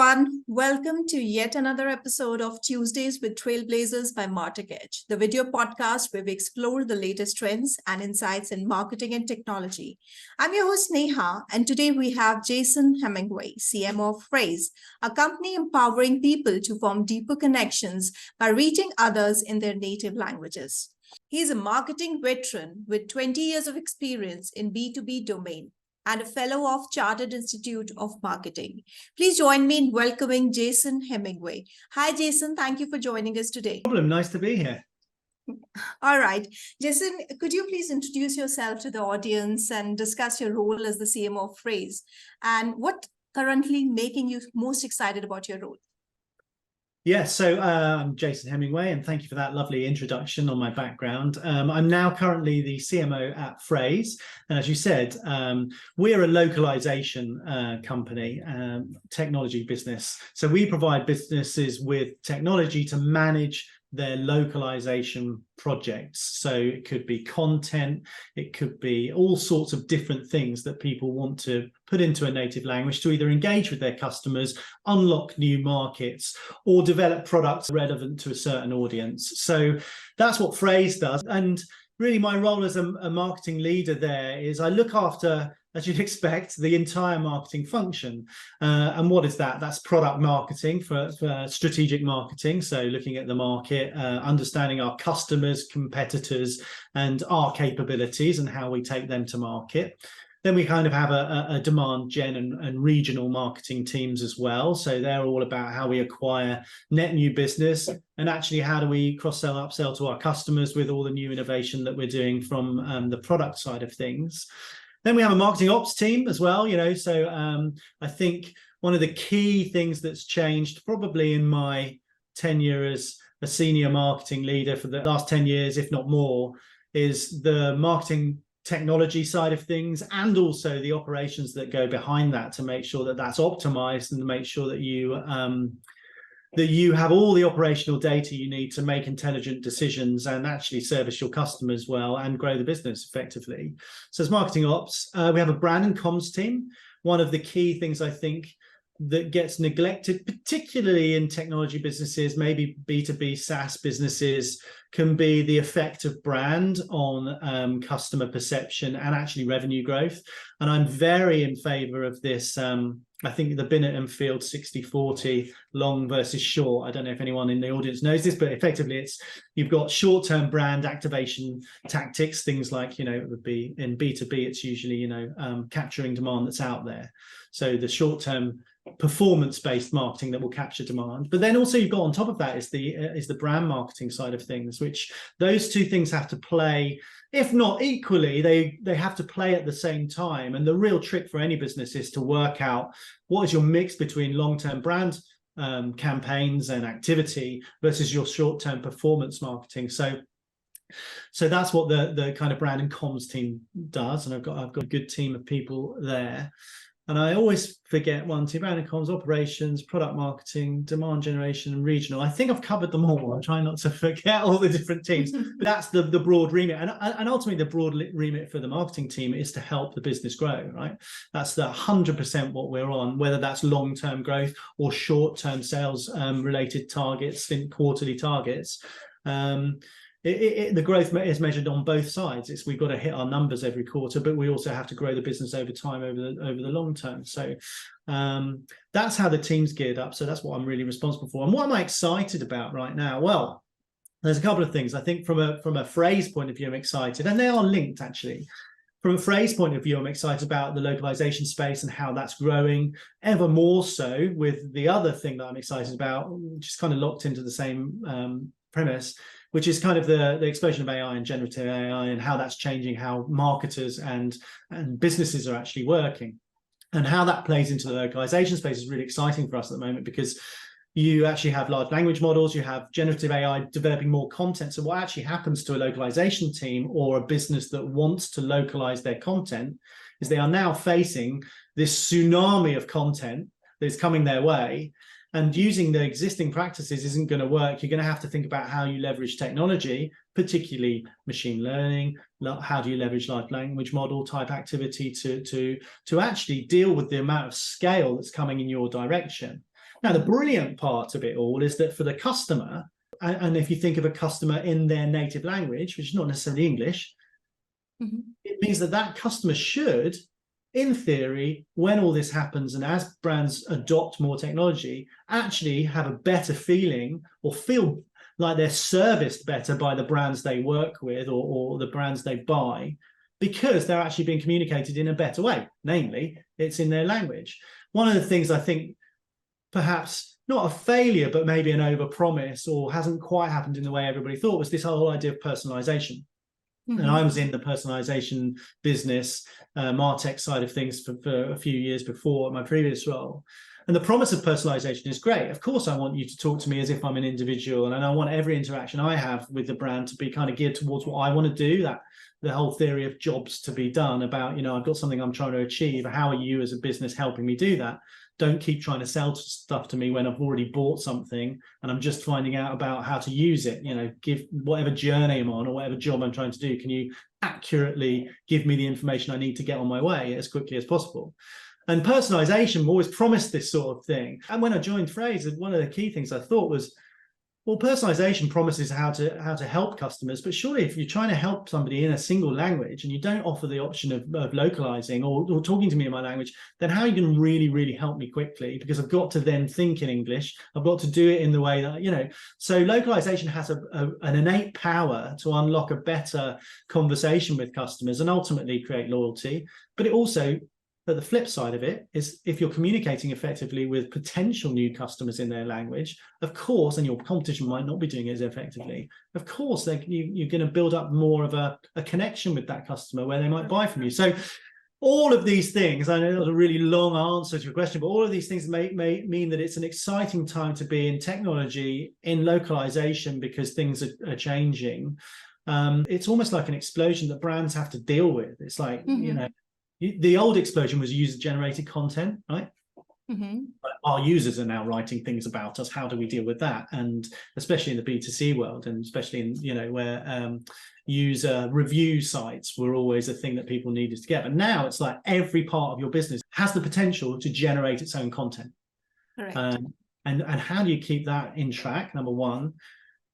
everyone. Welcome to yet another episode of Tuesdays with Trailblazers by Martech, the video podcast where we explore the latest trends and insights in marketing and technology. I'm your host, Neha, and today we have Jason Hemingway, CMO of Phrase, a company empowering people to form deeper connections by reaching others in their native languages. He's a marketing veteran with 20 years of experience in B2B domain and a fellow of Chartered Institute of Marketing. Please join me in welcoming Jason Hemingway. Hi, Jason. Thank you for joining us today. No problem. Nice to be here. All right. Jason, could you please introduce yourself to the audience and discuss your role as the CMO of Phrase and what currently making you most excited about your role? Yes, so I'm Jason Hemingway, and thank you for that lovely introduction on my background. I'm now currently the CMO at Phrase, and as you said, we're a localization company, technology business. So we provide businesses with technology to manage their localization projects. So it could be content, it could be all sorts of different things that people want to put into a native language to either engage with their customers, unlock new markets, or develop products relevant to a certain audience. So that's what Phrase does. And really my role as a marketing leader there is I look after, as you'd expect, the entire marketing function. And what is that? That's product marketing for strategic marketing. So looking at the market, understanding our customers, competitors, and our capabilities and how we take them to market. Then we kind of have a demand gen and regional marketing teams as well. So they're all about how we acquire net new business and actually how do we cross-sell, upsell to our customers with all the new innovation that we're doing from the product side of things. Then we have a marketing ops team as well, so I think one of the key things that's changed probably in my tenure as a senior marketing leader for the last 10 years, if not more, is the marketing technology side of things and also the operations that go behind that to make sure that that's optimized and to make sure that you have all the operational data you need to make intelligent decisions and actually service your customers well and grow the business effectively. So as marketing ops, we have a brand and comms team. One of the key things I think that gets neglected, particularly in technology businesses, maybe B2B SaaS businesses, can be the effect of brand on customer perception and actually revenue growth. And I'm very in favor of this. I think the Binet and Field 60-40 long versus short. I don't know if anyone in the audience knows this, but effectively you've got short-term brand activation tactics, things like, it would be in B2B, it's usually, capturing demand that's out there. So the short-term performance-based marketing that will capture demand. But then also you've got on top of that is the brand marketing side of things, which those two things have to play, if not equally, they have to play at the same time. And the real trick for any business is to work out what is your mix between long-term brand campaigns and activity versus your short-term performance marketing. So that's what the kind of brand and comms team does. And I've got a good team of people there. And I always forget brand and comms, operations, product marketing, demand generation, and regional. I think I've covered them all. I'm trying not to forget all the different teams. But that's the broad remit. And ultimately, the broad remit for the marketing team is to help the business grow, right? That's the 100% what we're on, whether that's long-term growth or short-term sales related targets, quarterly targets. The growth is measured on both sides. We've got to hit our numbers every quarter, but we also have to grow the business over time, over the long term. So that's how the team's geared up. So that's what I'm really responsible for. And what am I excited about right now? Well, there's a couple of things. I think from a Phrase point of view, I'm excited, and they are linked actually. From a Phrase point of view, I'm excited about the localization space and how that's growing ever more so with the other thing that I'm excited about, which is kind of locked into the same premise, which is kind of the explosion of AI and generative AI and how that's changing how marketers and businesses are actually working. And how that plays into the localization space is really exciting for us at the moment because you actually have large language models, you have generative AI developing more content. So what actually happens to a localization team or a business that wants to localize their content is they are now facing this tsunami of content that's coming their way. And using the existing practices isn't going to work. You're going to have to think about how you leverage technology, particularly machine learning. How do you leverage large language model type activity to actually deal with the amount of scale that's coming in your direction? Now, the brilliant part of it all is that for the customer, and if you think of a customer in their native language, which is not necessarily English, it means that that customer should, in theory, when all this happens and as brands adopt more technology, actually have a better feeling or feel like they're serviced better by the brands they work with or the brands they buy, because they're actually being communicated in a better way. Namely, it's in their language. One of the things I think perhaps not a failure, but maybe an overpromise or hasn't quite happened in the way everybody thought was this whole idea of personalization. And I was in the personalization business, Martech side of things for a few years before my previous role. And the promise of personalization is great. Of course, I want you to talk to me as if I'm an individual, and I want every interaction I have with the brand to be kind of geared towards what I want to do. That the whole theory of jobs to be done about, I've got something I'm trying to achieve. How are you as a business helping me do that? Don't keep trying to sell stuff to me when I've already bought something and I'm just finding out about how to use it. Give whatever journey I'm on or whatever job I'm trying to do. Can you accurately give me the information I need to get on my way as quickly as possible? And personalization always promised this sort of thing. And when I joined Phrase, one of the key things I thought was, well, personalization promises how to help customers, but surely if you're trying to help somebody in a single language and you don't offer the option of localizing or talking to me in my language, then how are you going to really, really help me quickly? Because I've got to then think in English. I've got to do it in the way that, So localization has an innate power to unlock a better conversation with customers and ultimately create loyalty. But it also, but the flip side of it is if you're communicating effectively with potential new customers in their language, of course, and your competition might not be doing it as effectively, of course, you're going to build up more of a connection with that customer where they might buy from you. So all of these things, I know that was a really long answer to your question, but all of these things may mean that it's an exciting time to be in technology, in localization, because things are changing. It's almost like an explosion that brands have to deal with. It's like, the old explosion was user-generated content, right? Our users are now writing things about us. How do we deal with that? And especially in the B2C world, and especially in where user review sites were always a thing that people needed to get. But now it's like every part of your business has the potential to generate its own content. Correct. And how do you keep that in track? Number one.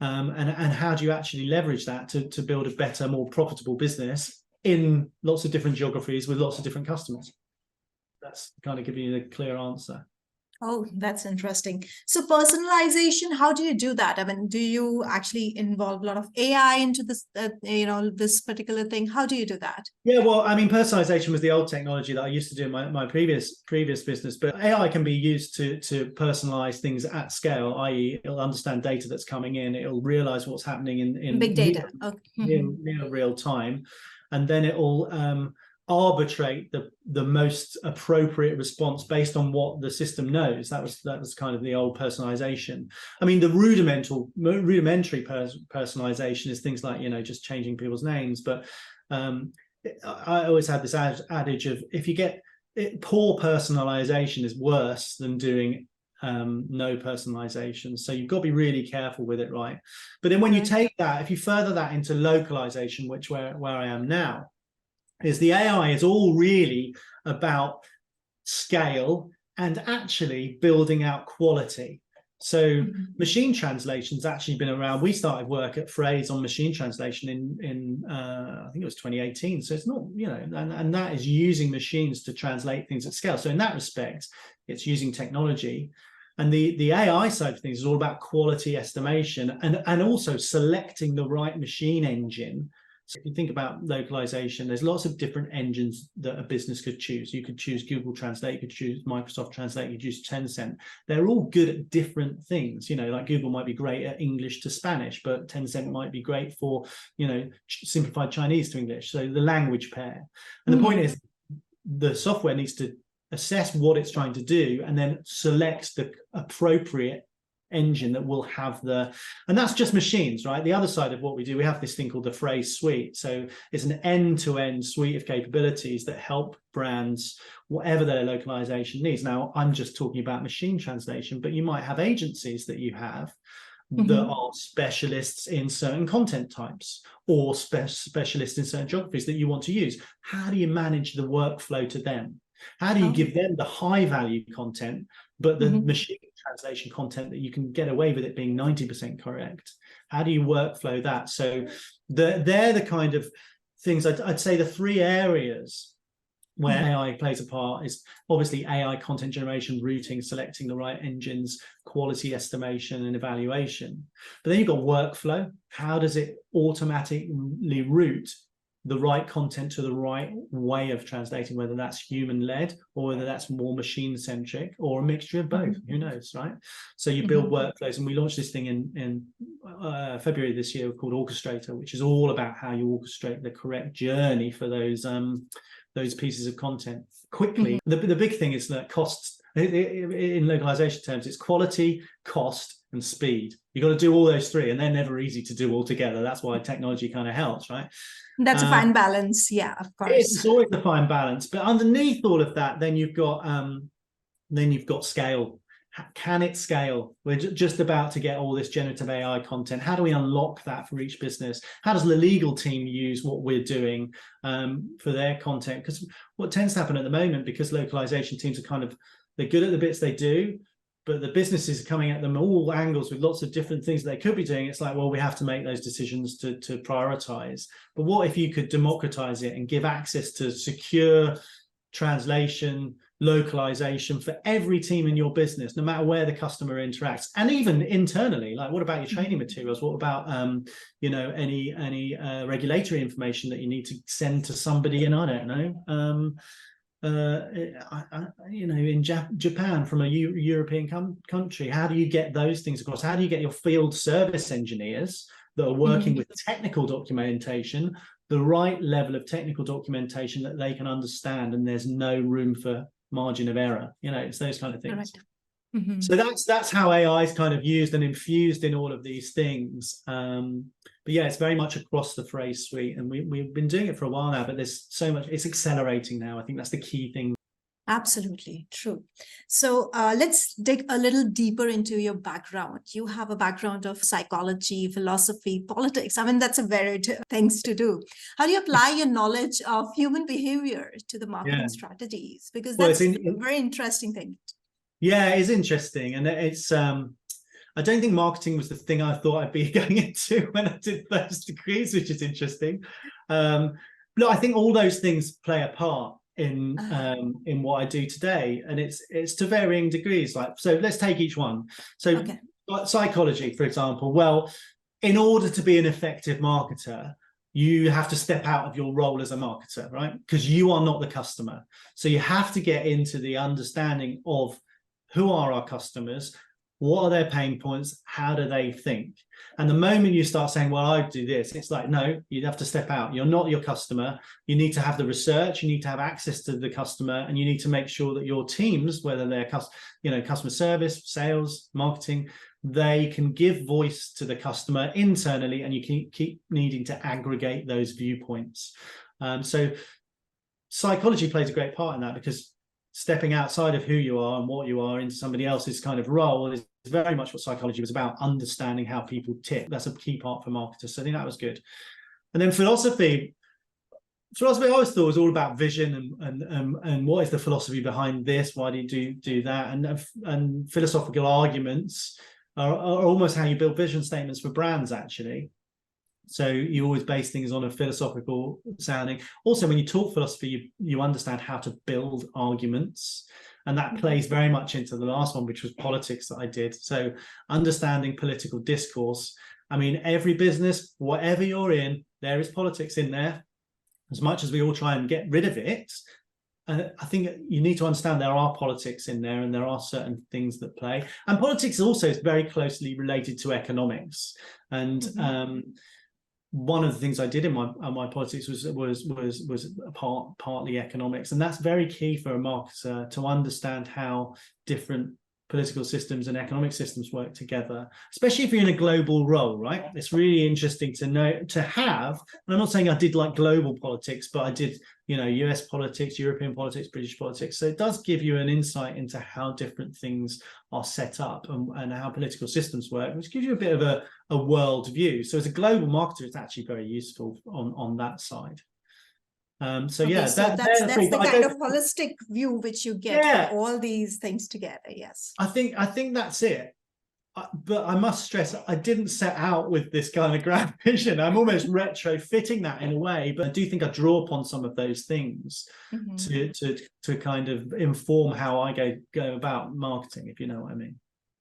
And how do you actually leverage that to build a better, more profitable business in lots of different geographies with lots of different customers? That's kind of giving you the clear answer. Oh, that's interesting. So personalization, how do you do that? I mean, do you actually involve a lot of AI into this, this particular thing? How do you do that? Yeah, well, I mean, personalization was the old technology that I used to do in my previous business, but AI can be used to personalize things at scale, i.e. it'll understand data that's coming in, it'll realize what's happening in big data, near real time, and then it'll arbitrate the most appropriate response based on what the system knows. That was kind of the old personalization. I mean, the rudimentary personalization is things like just changing people's names. But I always had this adage of if you get poor personalization is worse than doing no personalization. So you've got to be really careful with it, right? But then when you take that, if you further that into localization, which where I am now, is the AI is all really about scale and actually building out quality. So machine translation's actually been around. We started work at Phrase on machine translation in I think it was 2018. So it's not, and that is using machines to translate things at scale. So in that respect, it's using technology. And the AI side of things is all about quality estimation and also selecting the right machine engine. So if you think about localization, there's lots of different engines that a business could choose. You could choose Google Translate, you could choose Microsoft Translate, you could choose Tencent. They're all good at different things. Like Google might be great at English to Spanish, but Tencent might be great for, simplified Chinese to English. So the language pair. And the point is the software needs to assess what it's trying to do and then select the appropriate engine that will have and that's just machines, right? The other side of what we do, we have this thing called the Phrase Suite. So it's an end-to-end suite of capabilities that help brands, whatever their localization needs. Now, I'm just talking about machine translation, but you might have agencies that you have that are specialists in certain content types or specialists in certain geographies that you want to use. How do you manage the workflow to them? How do you give them the high value content, but the machine translation content that you can get away with it being 90% correct? How do you workflow that? So they're the kind of things I'd say the three areas where AI plays a part is obviously AI content generation, routing, selecting the right engines, quality estimation and evaluation. But then you've got workflow. How does it automatically route the right content to the right way of translating, whether that's human-led or whether that's more machine-centric or a mixture of both? Who knows, right? So you build workflows, and we launched this thing in February this year called Orchestrator, which is all about how you orchestrate the correct journey for those pieces of content quickly. The big thing is that costs, in localization terms, it's quality, cost, and speed. You've got to do all those three, and they're never easy to do all together. That's why technology kind of helps, right? That's a fine balance. Yeah, of course. It's always a fine balance. But underneath all of that, then you've got scale. Can it scale? We're just about to get all this generative AI content. How do we unlock that for each business? How does the legal team use what we're doing for their content? Because what tends to happen at the moment, because localization teams are they're good at the bits they do, but the businesses are coming at them all angles with lots of different things that they could be doing. It's like, well, we have to make those decisions to prioritize. But what if you could democratize it and give access to secure translation, localization for every team in your business, no matter where the customer interacts, and even internally? Like, what about your training materials? What about any regulatory information that you need to send to somebody in, I don't know, in Japan from a European country? How do you get those things across? How do you get your field service engineers that are working with technical documentation, the right level of technical documentation that they can understand, and there's no room for margin of error? It's those kind of things. So that's how AI is kind of used and infused in all of these things. But yeah, it's very much across the Phrase suite, and we've been doing it for a while now, but there's so much, it's accelerating now. I think that's the key thing. Absolutely true. So let's dig a little deeper into your background. You have a background of psychology, philosophy, politics. I mean, that's a varied things to do. How do you apply your knowledge of human behavior to the marketing strategies? Because that's a very interesting thing. Yeah, it's interesting. And it's, I don't think marketing was the thing I thought I'd be going into when I did first degrees, which is interesting. But I think all those things play a part in what I do today, and it's to varying degrees. Like, so let's take each one. So psychology, for example. Well, in order to be an effective marketer, you have to step out of your role as a marketer, right? Because you are not the customer. So you have to get into the understanding of who are our customers, what are their pain points, how do they think? And the moment you start saying, well, I do this, it's like, no, you have to step out. You're not your customer. You need to have the research, you need to have access to the customer, and you need to make sure that your teams, whether they're customer service, sales, marketing, they can give voice to the customer internally, and you can keep needing to aggregate those viewpoints. So psychology plays a great part in that, because stepping outside of who you are and what you are into somebody else's kind of role is very much what psychology was about, understanding how people tick. That's a key part for marketers. So I think that was good. And then philosophy I always thought was all about vision and what is the philosophy behind this? Why do you do that? And philosophical arguments are almost how you build vision statements for brands, actually. So you always base things on a philosophical sounding. Also, when you talk philosophy, you understand how to build arguments. And that plays very much into the last one, which was politics that I did. So understanding political discourse. I mean, every business, whatever you're in, there is politics in there. As much as we all try and get rid of it, I think you need to understand there are politics in there, and there are certain things that play. And politics also is very closely related to economics. And one of the things I did in my politics was partly economics, and that's very key for a marketer to understand how different political systems and economic systems work together, especially if you're in a global role, right? It's really interesting to know, to have, and I'm not saying I did like global politics, but I did, US politics, European politics, British politics. So it does give you an insight into how different things are set up and how political systems work, which gives you a bit of a world view. So as a global marketer, it's actually very useful on that side. So Okay, yeah, so they're the three. that's the But I kind don't. of holistic view which you get from Yeah, all these things together. Yes. I think that's it. But I must stress, I didn't set out with this kind of grand vision. I'm almost retrofitting that in a way, but I do think I draw upon some of those things Mm-hmm. to kind of inform how I go about marketing, if you know what I mean.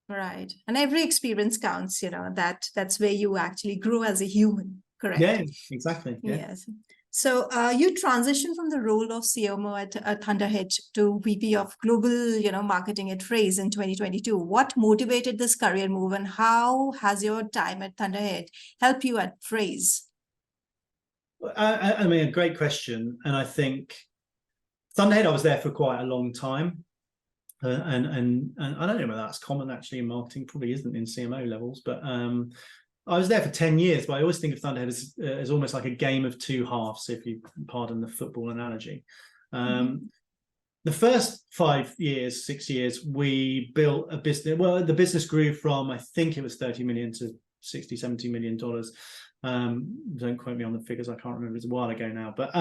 Right. And every experience counts, that's where you actually grow as a human. Correct. Yeah, exactly. Yeah. Yes. So you transitioned from the role of CMO at Thunderhead to VP of Global, Marketing at Phrase in 2022. What motivated this career move, and how has your time at Thunderhead helped you at Phrase? I mean, a great question. And I think Thunderhead, I was there for quite a long time. And I don't know whether that's common actually in marketing, probably isn't in CMO levels, but I was there for 10 years, but I always think of Thunderhead as almost like a game of two halves, if you pardon the football analogy. Mm-hmm. The first 5 years, 6 years, we built a business. Well, the business grew from, I think it was 30 million to 60, $70 million. Don't quote me on the figures. I can't remember. It's a while ago now, but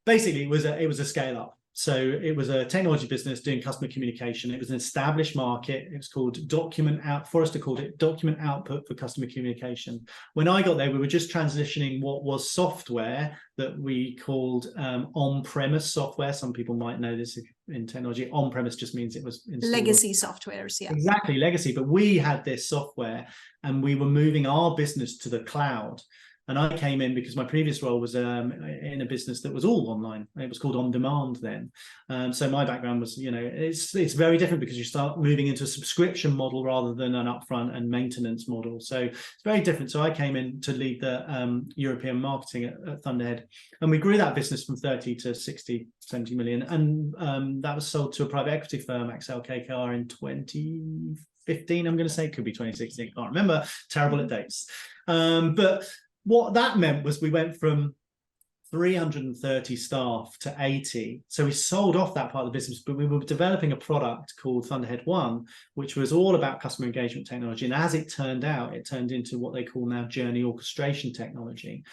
basically it was a scale up. So it was a technology business doing customer communication. It was an established market. It was called Forrester called it document output for customer communication. When I got there, we were just transitioning what was software that we called on-premise software. Some people might know this in technology. On-premise just means it was installed. Legacy softwares, yeah. Exactly, legacy. But we had this software and we were moving our business to the cloud. And I came in because my previous role was in a business that was all online. It was called On Demand then. So my background was, it's very different because you start moving into a subscription model rather than an upfront and maintenance model. So it's very different. So I came in to lead the European marketing at Thunderhead. And we grew that business from 30 to 60, 70 million. And that was sold to a private equity firm, Axel KKR, in 2015, I'm going to say. It could be 2016, I can't remember. Terrible at dates. But what that meant was we went from 330 staff to 80. So we sold off that part of the business, but we were developing a product called Thunderhead One, which was all about customer engagement technology. And as it turned out, it turned into what they call now journey orchestration technology.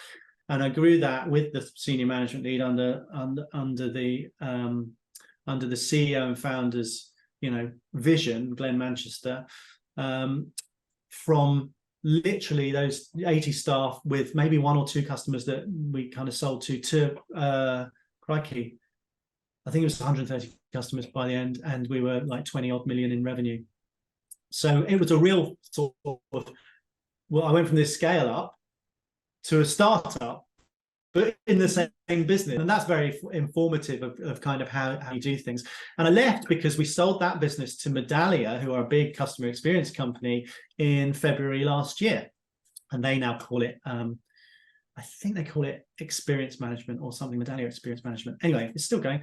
And I grew that with the senior management lead under the CEO and founder's, vision, Glenn Manchester, from literally those 80 staff with maybe one or two customers that we kind of sold to crikey, I think it was 130 customers by the end, and we were like 20 odd million in revenue. So it was a real sort of, I went from this scale up to a startup, but in the same business. And that's very informative of kind of how you do things. And I left because we sold that business to Medallia, who are a big customer experience company, in February last year. And they now call it, I think they call it experience management or something, Medallia experience management. Anyway, it's still going.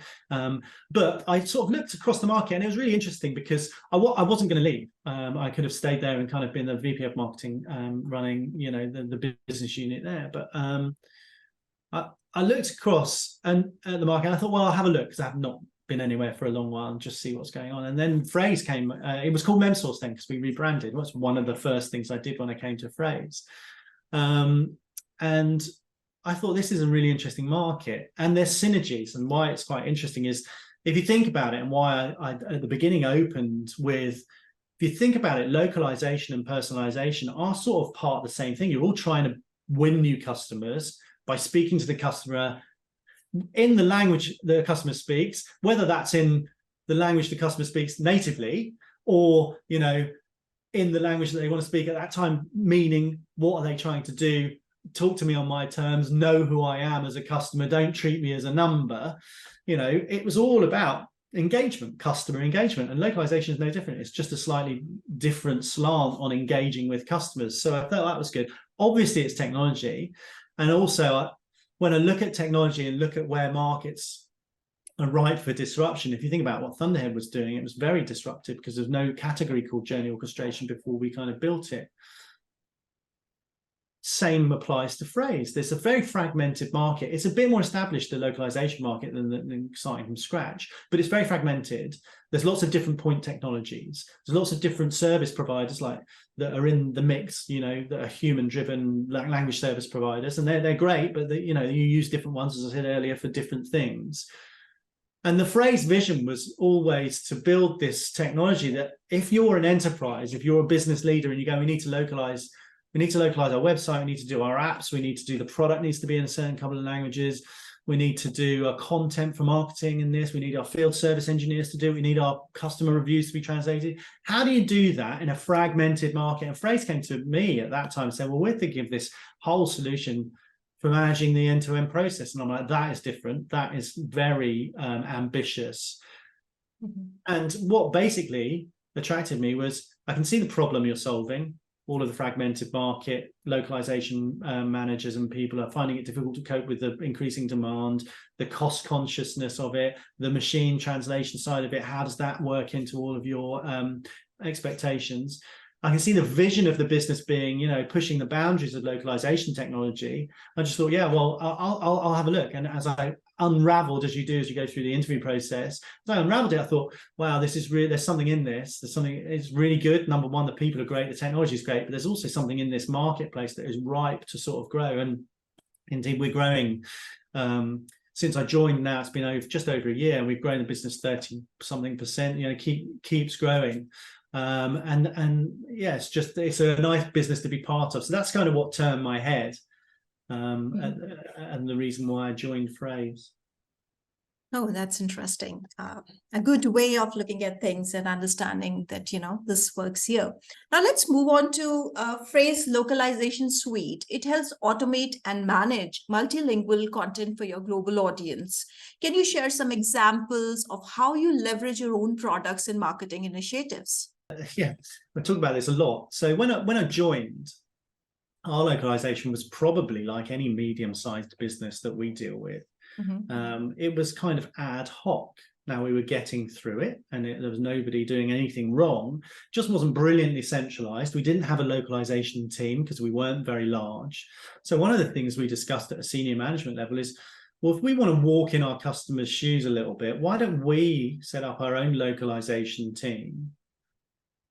But I sort of looked across the market, and it was really interesting because I wasn't going to leave. I could have stayed there and kind of been the VP of marketing, running, the business unit there. But I looked across and at the market, and I thought, well, I'll have a look because I have not been anywhere for a long while and just see what's going on. And then Phrase came. It was called MemSource then because we rebranded. That's one of the first things I did when I came to Phrase. And I thought this is a really interesting market, and there's synergies. And why it's quite interesting is if you think about it, and why I at the beginning opened with, if you think about it, localization and personalization are sort of part of the same thing. You're all trying to win new customers by speaking to the customer in the language the customer speaks, whether that's in the language the customer speaks natively or, in the language that they want to speak at that time, meaning what are they trying to do? Talk to me on my terms, know who I am as a customer, don't treat me as a number. It was all about engagement, customer engagement, and localization is no different. It's just a slightly different slant on engaging with customers. So I thought that was good. Obviously, it's technology. And also, when I look at technology and look at where markets are ripe for disruption, if you think about what Thunderhead was doing, it was very disruptive because there's no category called journey orchestration before we kind of built it. Same applies to Phrase. There's a very fragmented market. It's a bit more established, the localization market, than starting from scratch, but it's very fragmented. There's lots of different point technologies. There's lots of different service providers that are in the mix, that are human-driven language service providers, and they're great, but you use different ones, as I said earlier, for different things. And the Phrase vision was always to build this technology that if you're an enterprise, if you're a business leader and you go, we need to localize our website, we need to do our apps, we need to do the product needs to be in a certain couple of languages, we need to do content for marketing in this, we need our field service engineers to do it, we need our customer reviews to be translated. How do you do that in a fragmented market? And Phrase came to me at that time and said, well, we're thinking of this whole solution for managing the end-to-end process. And I'm like, that is different. That is very ambitious. Mm-hmm. And what basically attracted me was, I can see the problem you're solving. All of the fragmented market, localization managers and people are finding it difficult to cope with the increasing demand, the cost consciousness of it, the machine translation side of it. How does that work into all of your expectations? I can see the vision of the business being, pushing the boundaries of localization technology. I just thought, yeah, well, I'll have a look. And as I unraveled, as you do as you go through the interview process, as I unraveled it, I thought, wow, this is really, there's something in this. There's something, it's really good. Number one, the people are great, the technology is great, but there's also something in this marketplace that is ripe to sort of grow. And indeed, we're growing. Since I joined now, it's been just over a year, and we've grown the business 30-something%. Keeps growing. And yeah, it's a nice business to be part of. So that's kind of what turned my head, and the reason why I joined Phrase. Oh, that's interesting. A good way of looking at things and understanding that, this works here. Now let's move on to Phrase Localization Suite. It helps automate and manage multilingual content for your global audience. Can you share some examples of how you leverage your own products and marketing initiatives? Yeah, I talk about this a lot. So when I joined, our localization was probably like any medium-sized business that we deal with. Mm-hmm. It was kind of ad hoc. Now we were getting through it, and there was nobody doing anything wrong. Just wasn't brilliantly centralized. We didn't have a localization team because we weren't very large. So one of the things we discussed at a senior management level is, well, if we want to walk in our customers' shoes a little bit, why don't we set up our own localization team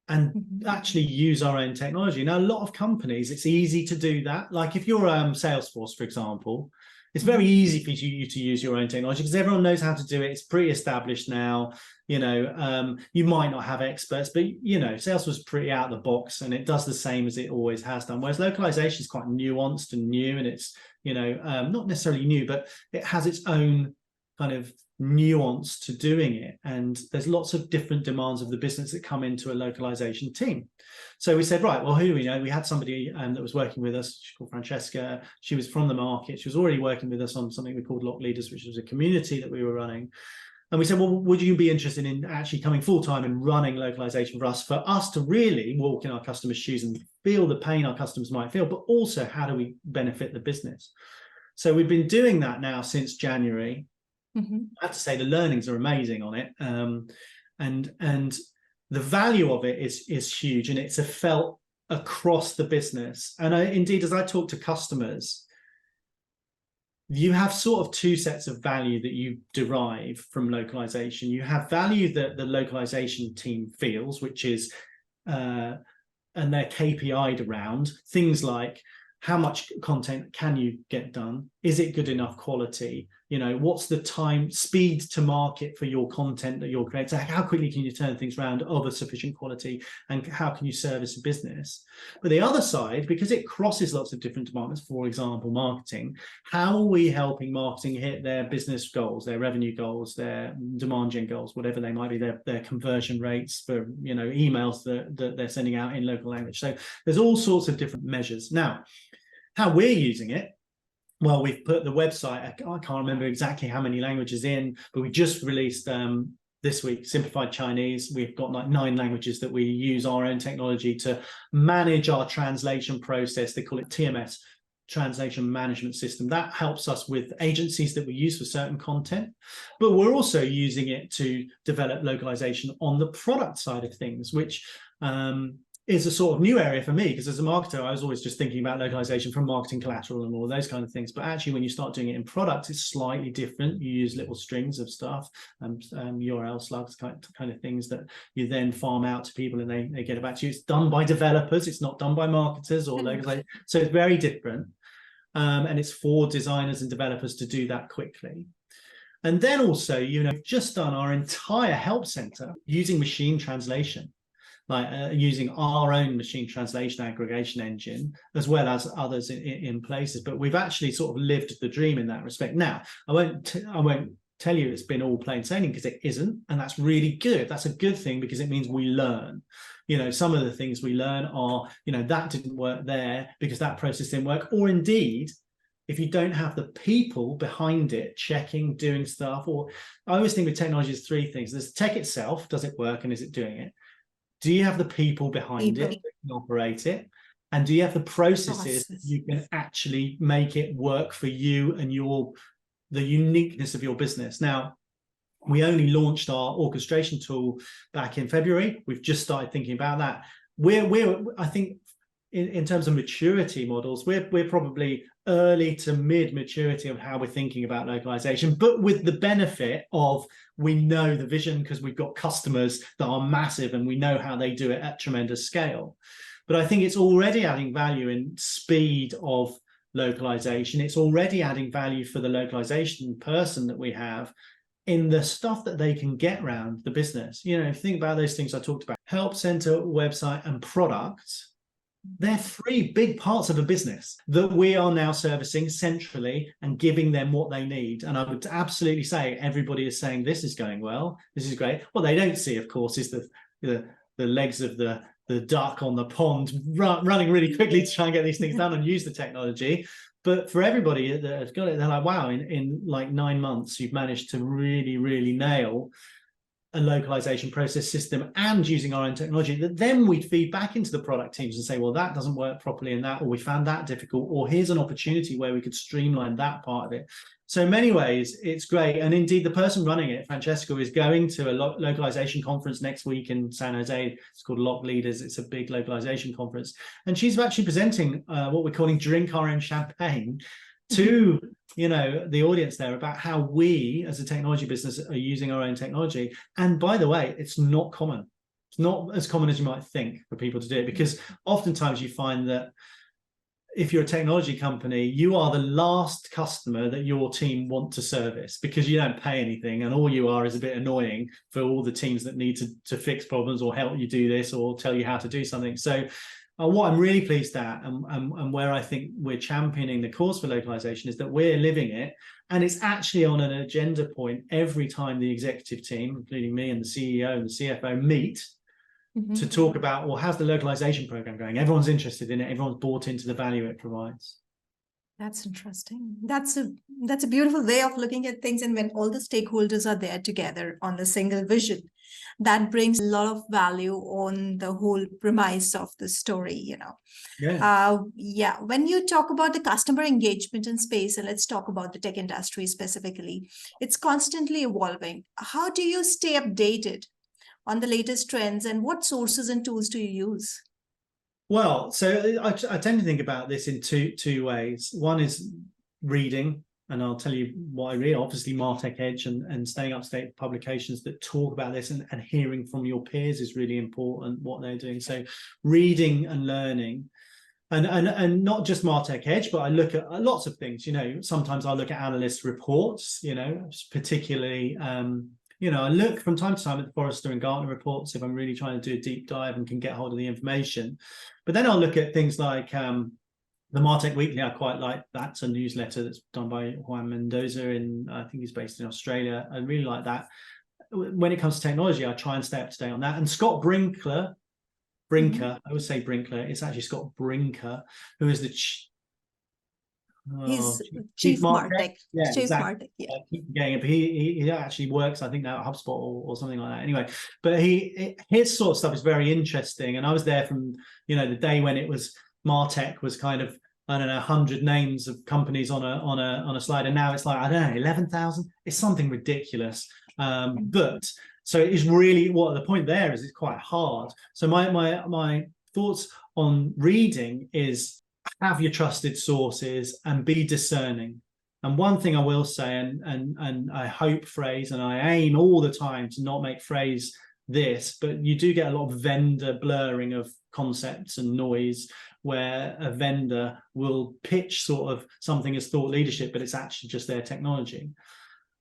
and actually use our own technology? Now, a lot of companies, it's easy to do that. Like if you're Salesforce, for example, it's very easy for you to use your own technology because everyone knows how to do it. It's pretty established now. You might not have experts, but Salesforce is pretty out of the box, and it does the same as it always has done. Whereas localization is quite nuanced and new, and it's not necessarily new, but it has its own kind of nuance to doing it, and there's lots of different demands of the business that come into a localization team. So we said, right, well, who do we know? We had somebody that was working with us. She's called Francesca. She was from the market. She was already working with us on something we called Lock Leaders, which was a community that we were running. And we said, well, would you be interested in actually coming full-time and running localization for us to really walk in our customers' shoes and feel the pain our customers might feel, but also how do we benefit the business? So we've been doing that now since January. Mm-hmm. I have to say the learnings are amazing on it, and the value of it is huge, and it's felt across the business. And indeed, as I talk to customers, you have sort of two sets of value that you derive from localization. You have value that the localization team feels, which is and they're KPI'd around things like how much content can you get done? Is it good enough quality? What's the speed to market for your content that you're creating? How quickly can you turn things around of a sufficient quality, and how can you service a business? But the other side, because it crosses lots of different departments, for example, marketing, how are we helping marketing hit their business goals, their revenue goals, their demand gen goals, whatever they might be, their conversion rates for, emails that they're sending out in local language. So there's all sorts of different measures. Now, how we're using it, well, we've put the website, I can't remember exactly how many languages in, but we just released this week simplified Chinese. We've got like 9 languages that we use our own technology to manage our translation process. They call it TMS, Translation Management System. That helps us with agencies that we use for certain content, but we're also using it to develop localization on the product side of things, which is a sort of new area for me, because as a marketer, I was always just thinking about localization from marketing collateral and all those kind of things. But actually, when you start doing it in products, it's slightly different. You use little strings of stuff, URL slugs, kind of things that you then farm out to people and they get it back to you. It's done by developers. It's not done by marketers or localization. So it's very different. And it's for designers and developers to do that quickly. And then also, we've just done our entire help center using machine translation, like using our own machine translation aggregation engine, as well as others in places. But we've actually sort of lived the dream in that respect. Now, I won't tell you it's been all plain sailing, because it isn't, and that's really good. That's a good thing, because it means we learn. Some of the things we learn are, that didn't work there because that process didn't work, or indeed, if you don't have the people behind it, checking, doing stuff, or I always think with technology is three things. There's the tech itself, does it work and is it doing it? Do you have the people behind it that can operate it? And do you have the processes that you can actually make it work for you and the uniqueness of your business? Now, we only launched our orchestration tool back in February. We've just started thinking about that. I think in terms of maturity models, we're probably early to mid maturity of how we're thinking about localization, but with the benefit of we know the vision, because we've got customers that are massive and we know how they do it at tremendous scale. But I think it's already adding value in speed of localization. It's already adding value for the localization person that we have in the stuff that they can get around the business. If you think about those things I talked about, help center, website, and products. They're three big parts of a business that we are now servicing centrally and giving them what they need. And I would absolutely say everybody is saying this is going well, this is great. What they don't see, of course, is the legs of the duck on the pond running really quickly to try and get these things done and use the technology. But for everybody that has got it, they're like, wow, in like 9 months, you've managed to really, really nail a localization process system and using our own technology that then we'd feed back into the product teams and say, well, that doesn't work properly in that, or we found that difficult, or here's an opportunity where we could streamline that part of it. So in many ways, it's great. And indeed, the person running it, Francesca, is going to a localization conference next week in San Jose. It's called Lock Leaders. It's a big localization conference. And she's actually presenting what we're calling Drink Our Own Champagne to the audience there about how we as a technology business are using our own technology. And by the way, it's not common. It's not as common as you might think for people to do it, because oftentimes you find that if you're a technology company, you are the last customer that your team want to service, because you don't pay anything and all you are is a bit annoying for all the teams that need to fix problems or help you do this or tell you how to do something. So what I'm really pleased at, and where I think we're championing the cause for localization, is that we're living it, and it's actually on an agenda point every time the executive team, including me and the CEO and the CFO, meet to talk about, well, how's the localization program going? Everyone's interested in it. Everyone's bought into the value it provides. That's interesting. That's a beautiful way of looking at things. And when all the stakeholders are there together on a single vision, that brings a lot of value on the whole premise of the story, Yeah. When you talk about the customer engagement in space, and let's talk about the tech industry specifically, it's constantly evolving. How do you stay updated on the latest trends, and what sources and tools do you use? Well, so I tend to think about this in two ways. One is reading, and I'll tell you what I read. Obviously, Martech Edge and staying up to date with publications that talk about this, and hearing from your peers is really important, what they're doing. So reading and learning. And not just Martech Edge, but I look at lots of things. Sometimes I look at analyst reports, particularly I look from time to time at the Forrester and Gartner reports if I'm really trying to do a deep dive and can get hold of the information. But then I'll look at things like the Martech Weekly. I quite like that. It's a newsletter that's done by Juan Mendoza I think he's based in Australia. I really like that. When it comes to technology, I try and stay up to date on that. And Scott Brinker, I would say Brinkler, it's actually Scott Brinker, who is the He's Chief Martech. Yeah, Chief exactly. Martech, yeah. But he actually works, I think, now at HubSpot or something like that. Anyway, but his sort of stuff is very interesting. And I was there from the day when it was Martech was kind of, I don't know, 100 names of companies on a slide, and now it's like, I don't know, 11,000. It's something ridiculous. But so it is really, what the point there is, it's quite hard. So my thoughts on reading is have your trusted sources and be discerning. And one thing I will say, and I hope Phrase, and I aim all the time to not make Phrase this, but you do get a lot of vendor blurring of concepts and noise, where a vendor will pitch sort of something as thought leadership, but it's actually just their technology.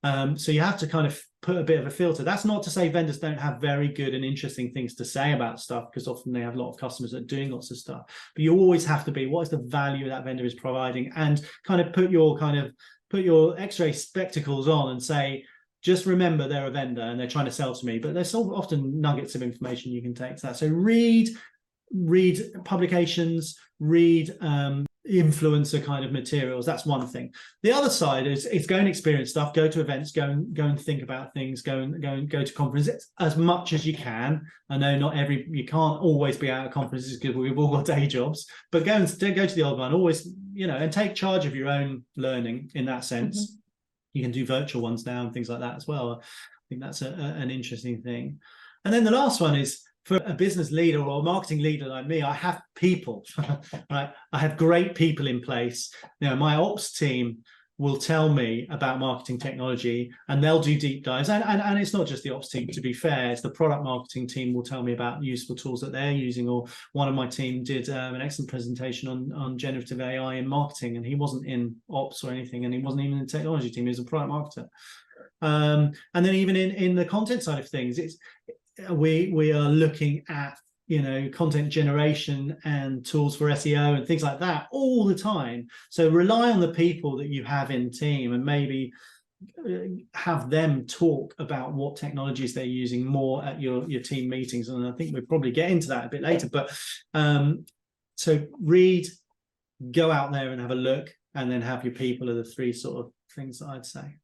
So you have to kind of put a bit of a filter. That's not to say vendors don't have very good and interesting things to say about stuff, because often they have a lot of customers that are doing lots of stuff. But you always have to be, what is the value that vendor is providing, and kind of put your X-ray spectacles on and say, just remember they're a vendor and they're trying to sell to me. But there's often nuggets of information you can take to that. So read publications, read influencer kind of materials. That's one thing. The other side is go and experience stuff, go to events, go and think about things, go to conferences as much as you can. I know you can't always be out at conferences because we've all got day jobs, but go to the old one always, and take charge of your own learning in that sense. Mm-hmm. You can do virtual ones now and things like that as well. I think that's an interesting thing. And then the last one is, for a business leader or a marketing leader like me, I have people, right? I have great people in place. My ops team will tell me about marketing technology, and they'll do deep dives. And it's not just the ops team, to be fair. It's the product marketing team will tell me about useful tools that they're using. Or one of my team did an excellent presentation on generative AI in marketing, and he wasn't in ops or anything, and he wasn't even in the technology team. He was a product marketer. And then even in the content side of things, we are looking at content generation and tools for SEO and things like that all the time. So rely on the people that you have in team, and maybe have them talk about what technologies they're using more at your team meetings. And I think we'll probably get into that a bit later. But so read, go out there and have a look, and then have your people are the three sort of things that I'd say.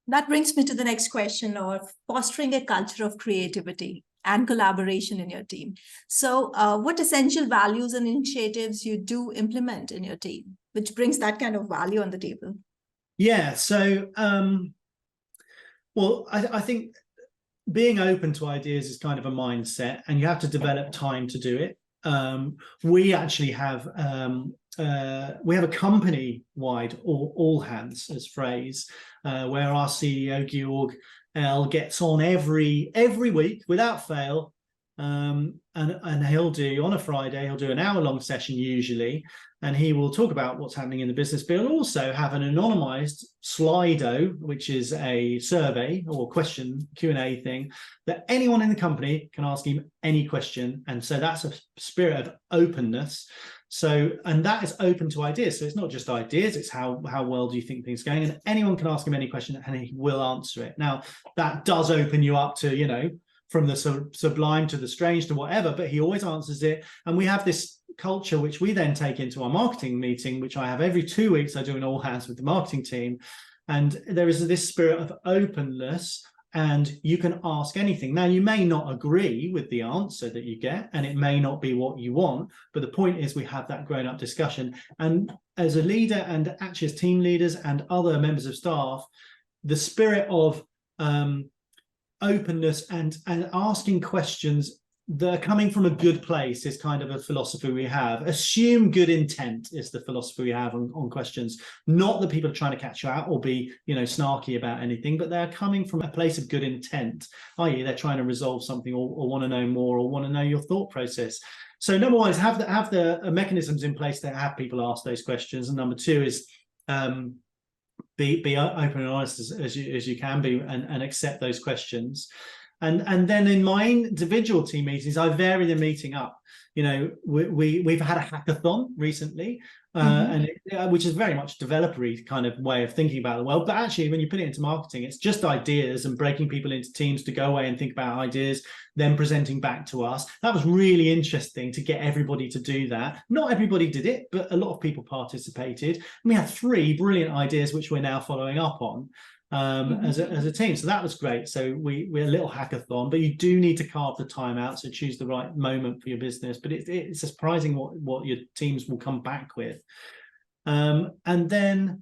That brings me to the next question of fostering a culture of creativity and collaboration in your team. So what essential values and initiatives you do implement in your team, which brings that kind of value on the table? Yeah, so, I think being open to ideas is kind of a mindset, and you have to develop time to do it. We actually have a company-wide all hands as Phrase, where our CEO Georg L gets on every week without fail, and he'll do, on a Friday, he'll do an hour-long session usually, and he will talk about what's happening in the business, but he'll also have an anonymized Slido, which is a survey or question Q&A thing that anyone in the company can ask him any question. And so that's a spirit of openness. So, and that is open to ideas. So it's not just ideas, it's how well do you think things are going? And anyone can ask him any question and he will answer it. Now, that does open you up to, from the sublime to the strange to whatever, but he always answers it. And we have this culture, which we then take into our marketing meeting, which I have every 2 weeks. I do an all hands with the marketing team. And there is this spirit of openness, and you can ask anything. Now, you may not agree with the answer that you get, and it may not be what you want, but the point is we have that grown-up discussion. And as a leader, and actually as team leaders and other members of staff, the spirit of openness and asking questions that are coming from a good place is kind of a philosophy we have. Assume good intent is the philosophy we have on questions. Not that people are trying to catch you out or be, snarky about anything, but they're coming from a place of good intent, i.e. they're trying to resolve something or want to know more or want to know your thought process. So number one is have the mechanisms in place to have people ask those questions. And number two is be open and honest as you can be, and accept those questions. And then in my individual team meetings, I vary the meeting up. We've had a hackathon recently, which is very much developer-y kind of way of thinking about the world. But actually, when you put it into marketing, it's just ideas and breaking people into teams to go away and think about ideas, then presenting back to us. That was really interesting to get everybody to do that. Not everybody did it, but a lot of people participated. And we had 3 brilliant ideas, which we're now following up on. As a team. So that was great. So we're a little hackathon, but you do need to carve the time out. So choose the right moment for your business. But it's surprising what your teams will come back with. And then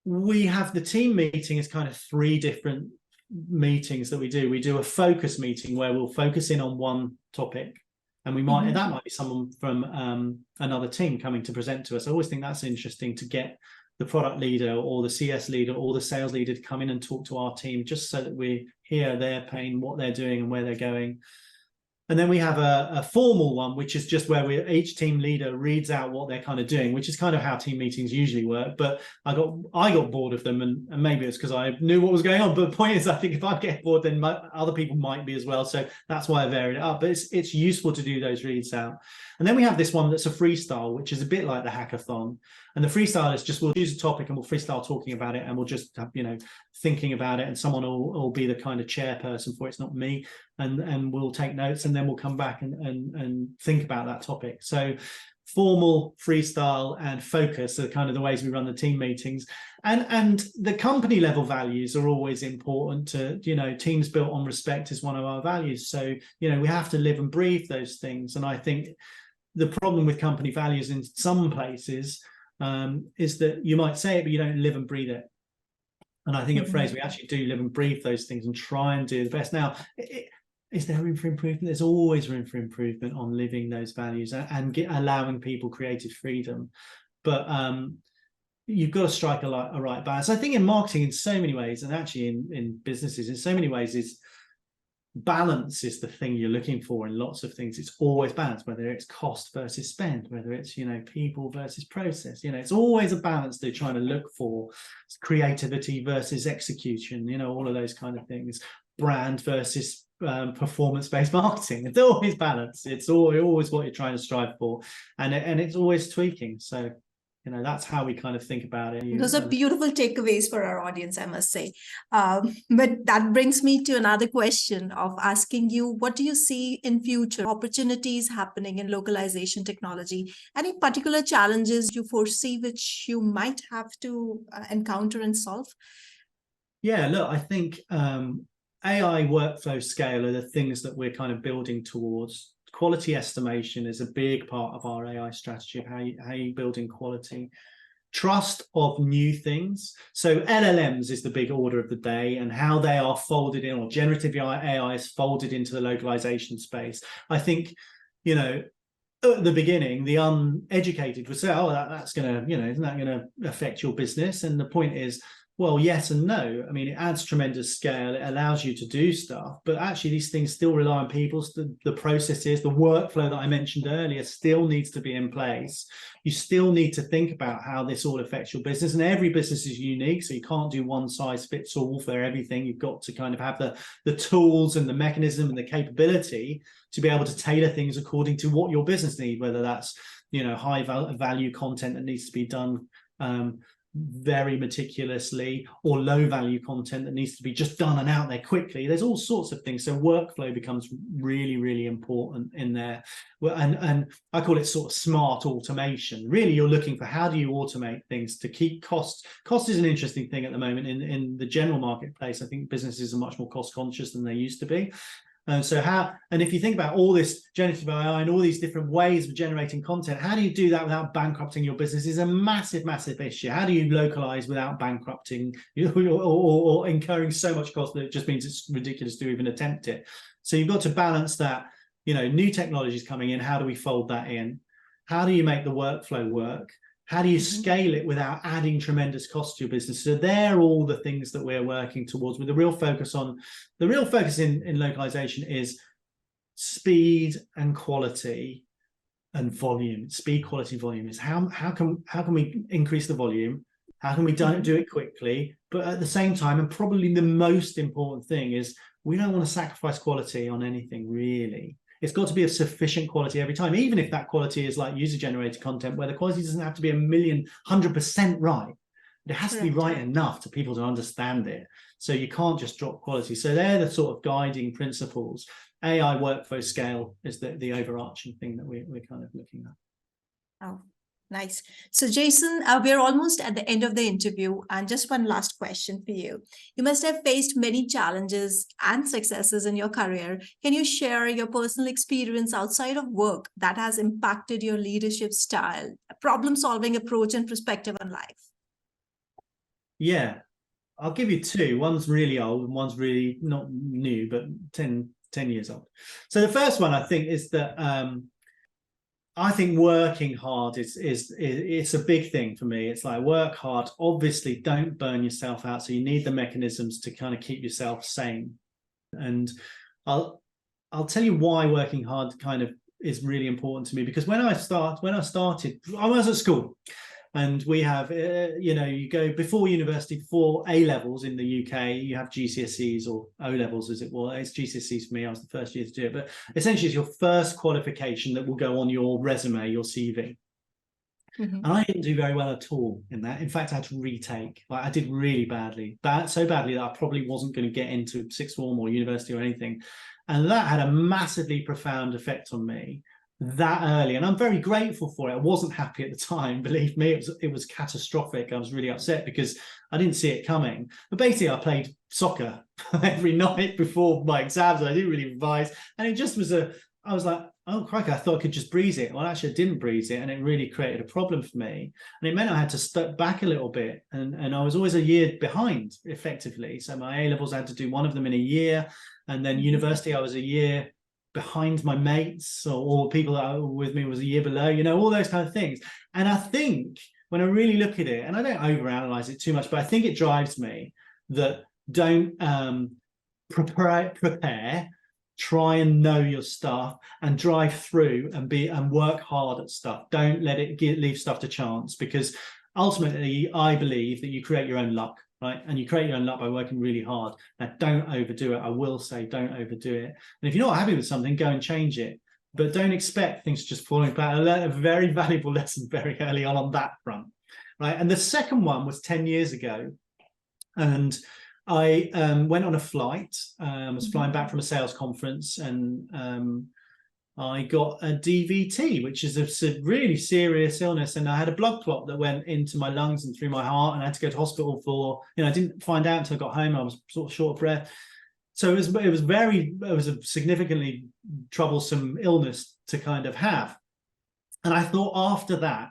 we have the team meeting is kind of 3 different meetings that we do. We do a focus meeting where we'll focus in on one topic. And that might be someone from another team coming to present to us. I always think that's interesting to get the product leader or the CS leader or the sales leader to come in and talk to our team, just so that we hear their pain, what they're doing and where they're going. And then we have a formal one, which is just where each team leader reads out what they're kind of doing, which is kind of how team meetings usually work. But I got bored of them, and maybe it's because I knew what was going on. But the point is, I think if I get bored, then other people might be as well. So that's why I varied it up. But it's useful to do those reads out. And then we have this one that's a freestyle, which is a bit like the hackathon. And the freestyle is just, we'll choose a topic and we'll freestyle talking about it, and we'll just have, thinking about it, and someone will be the kind of chairperson for it. It's not me. And we'll take notes, and then we'll come back and think about that topic. So formal, freestyle, and focus are kind of the ways we run the team meetings. And the company level values are always important to, teams built on respect is one of our values. So, we have to live and breathe those things. And I think the problem with company values in some places is that you might say it, but you don't live and breathe it. And I think at Phrase, we actually do live and breathe those things and try and do the best. Now, is there room for improvement? There's always room for improvement on living those values and allowing people creative freedom. But you've got to strike a right balance. I think in marketing, in so many ways, and actually in businesses, in so many ways, is balance is the thing you're looking for in lots of things. It's always balance, whether it's cost versus spend, whether it's people versus process. It's always a balance they're trying to look for. It's creativity versus execution, all of those kind of things. Brand versus performance-based marketing. It's always balance. It's always what you're trying to strive for, and it's always tweaking. So that's how we kind of think about it. Those are beautiful takeaways for our audience, I must say. But that brings me to another question of asking you, what do you see in future opportunities happening in localization technology? Any particular challenges you foresee which you might have to encounter and solve? Yeah, look, I think AI workflow scale are the things that we're kind of building towards. Quality estimation is a big part of our AI strategy of how you building quality. Trust of new things. So LLMs is the big order of the day, and how they are folded in, or generative AI is folded into the localization space. I think, at the beginning, the uneducated would say, oh, that's going to, isn't that going to affect your business? And the point is, well, yes and no. I mean, it adds tremendous scale. It allows you to do stuff, but actually these things still rely on people. The processes, the workflow that I mentioned earlier still needs to be in place. You still need to think about how this all affects your business, and every business is unique. So you can't do one size fits all for everything. You've got to kind of have the tools and the mechanism and the capability to be able to tailor things according to what your business needs, whether that's, high value content that needs to be done very meticulously, or low value content that needs to be just done and out there quickly. There's all sorts of things. So workflow becomes really, really important in there. And I call it sort of smart automation. Really, you're looking for how do you automate things to keep costs. Cost is an interesting thing at the moment in the general marketplace. I think businesses are much more cost conscious than they used to be. And so if you think about all this generative AI and all these different ways of generating content, how do you do that without bankrupting your business is a massive, massive issue. How do you localize without bankrupting or incurring so much cost that it just means it's ridiculous to even attempt it? So you've got to balance that, new technologies coming in. How do we fold that in? How do you make the workflow work? How do you scale it without adding tremendous cost to your business? So they're all the things that we're working towards, with the real focus in localization is speed and quality and volume. Speed, quality, volume is how can we increase the volume? How can we do it quickly? But at the same time, and probably the most important thing is, we don't want to sacrifice quality on anything, really. It's got to be of sufficient quality every time, even if that quality is like user-generated content, where the quality doesn't have to be 100% right. It has to be right enough to people to understand it. So you can't just drop quality. So they're the sort of guiding principles. AI workflow scale is the overarching thing that we're kind of looking at. Oh, nice. So Jason, we're almost at the end of the interview, and just one last question for you. You must have faced many challenges and successes in your career. Can you share your personal experience outside of work that has impacted your leadership style, problem-solving approach, and perspective on life? Yeah, I'll give you two. One's really old and one's really not new, but 10, 10 years old. So the first one I think is that I think working hard is it's a big thing for me. It's like work hard. Obviously, don't burn yourself out. So you need the mechanisms to kind of keep yourself sane. And I'll tell you why working hard kind of is really important to me, because when I started, I was at school. And we have, you go before university, before A levels in the UK, you have GCSEs or O levels, as it was. It's GCSEs for me. I was the first year to do it. But essentially, it's your first qualification that will go on your resume, your CV. And I didn't do very well at all in that. In fact, I had to retake. Like, I did really badly, so badly that I probably wasn't going to get into sixth form or university or anything. And that had a massively profound effect on me that early, and I'm very grateful for it. I wasn't happy at the time, believe me. It was catastrophic. I was really upset because I didn't see it coming. But basically, I played soccer every night before my exams. I didn't really revise, and it just was I was like, oh crikey, I thought I could just breeze it. Well, actually, I didn't breeze it, and it really created a problem for me. And it meant I had to step back a little bit, and I was always a year behind, effectively. So my A levels, I had to do one of them in a year, and then university, I was a year behind my mates or people that were with me was a year below, all those kind of things. And I think when I really look at it, and I don't overanalyze it too much, but I think it drives me that don't prepare, try and know your stuff and drive through and work hard at stuff. Don't let it leave stuff to chance, because ultimately I believe that you create your own luck. Right, and you create your own luck by working really hard. Now, don't overdo it. I will say, don't overdo it. And if you're not happy with something, go and change it. But don't expect things just falling back. I learned a very valuable lesson very early on that front. Right, and the second one was 10 years ago, and I went on a flight. I was flying back from a sales conference, and I got a DVT, which is a really serious illness, and I had a blood clot that went into my lungs and through my heart, and I had to go to hospital for, I didn't find out until I got home. I was sort of short of breath. So it was a significantly troublesome illness to kind of have. And I thought after that,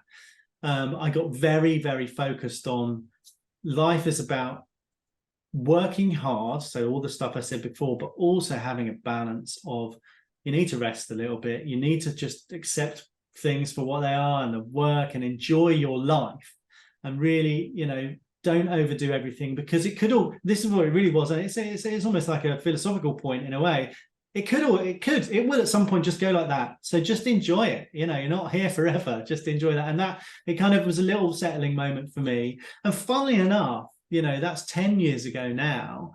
I got very, very focused on life is about working hard. So all the stuff I said before, but also having a balance of, you need to rest a little bit. You need to just accept things for what they are and the work and enjoy your life. And really, don't overdo everything, because this is what it really was. And it's almost like a philosophical point in a way. It will at some point just go like that. So just enjoy it. You're not here forever. Just enjoy that. And that, it kind of was a little settling moment for me. And funnily enough, that's 10 years ago now.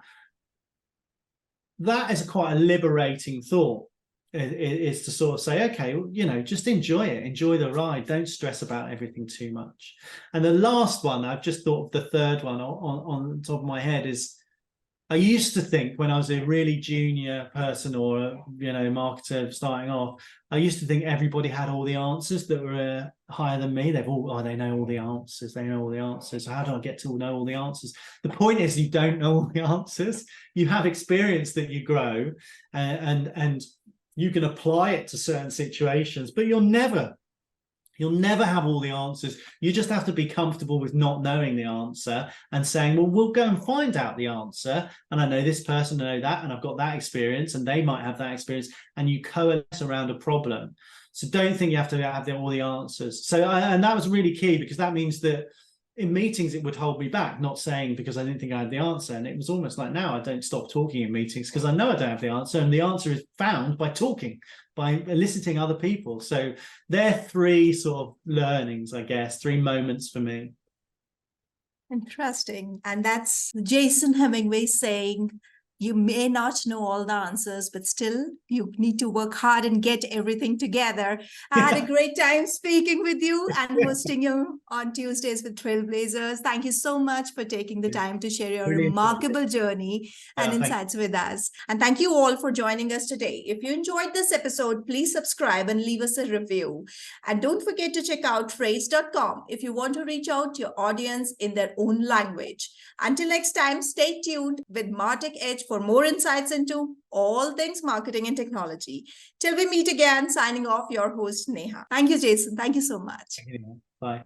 That is quite a liberating thought. Is to sort of say, okay, just enjoy it, enjoy the ride, don't stress about everything too much. And the last one, I've just thought of the third one on top of my head, is I used to think when I was a really junior person or a marketer starting off, I used to think everybody had all the answers that were higher than me. They know all the answers. They know all the answers. So how do I get to know all the answers? The point is, you don't know all the answers. You have experience that you grow, and you can apply it to certain situations, but you'll never have all the answers. You just have to be comfortable with not knowing the answer and saying, well, we'll go and find out the answer. And I know this person, I know that, and I've got that experience, and they might have that experience, and you coalesce around a problem. So don't think you have to have all the answers. So, and that was really key, because that means that in meetings, it would hold me back, not saying because I didn't think I had the answer. And it was almost like now I don't stop talking in meetings because I know I don't have the answer. And the answer is found by talking, by eliciting other people. So they're three sort of learnings, I guess, three moments for me. Interesting. And that's Jason Hemingway saying, you may not know all the answers, but still you need to work hard and get everything together. I had a great time speaking with you and hosting you on Tuesdays with Trailblazers. Thank you so much for taking the time to share your remarkable journey and insights with us. And thank you all for joining us today. If you enjoyed this episode, please subscribe and leave us a review. And don't forget to check out phrase.com if you want to reach out to your audience in their own language. Until next time, stay tuned with Martech Edge for more insights into all things marketing and technology. Till we meet again, signing off, your host, Neha. Thank you, Jason. Thank you so much. Bye.